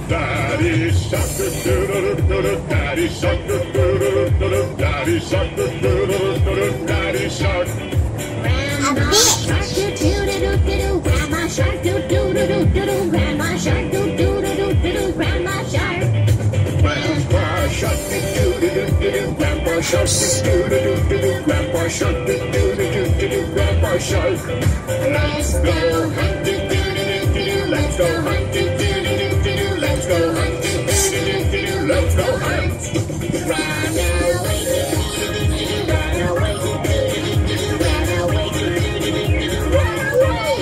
Daddy shark, Daddy shark, Daddy shark, Daddy shark. Grandma shark, do-do-do-do-do, Grandma shark, do-do-do-do-do, Grandma shark, do-do-do-do-do, Grandma shark. Grandpa shark, do-do-do-do-do, Grandpa shark, do-do-do-do-do, Grandpa shark, do-do-do-do-do, Grandpa shark. Let's go hunt, do-do-do-do-do, let's go hunt, do-do-do-do-do, let's go hunt, do-do-do-do-do, let's go hunt. Run away, do-do-do-do-do, run away, do-do-do-do-do, run away, do-do-do-do-do, run away.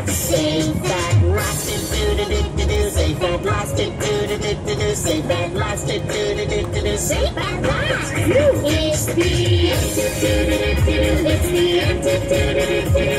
Safe and lost it, do-do-do-do-do, safe and lost it, do-do-do-do-do, safe and lost it, do-do-do-do-do, safe and lost. It's the end, do-do-do-do-do, it's the end, do-do-do-do-do.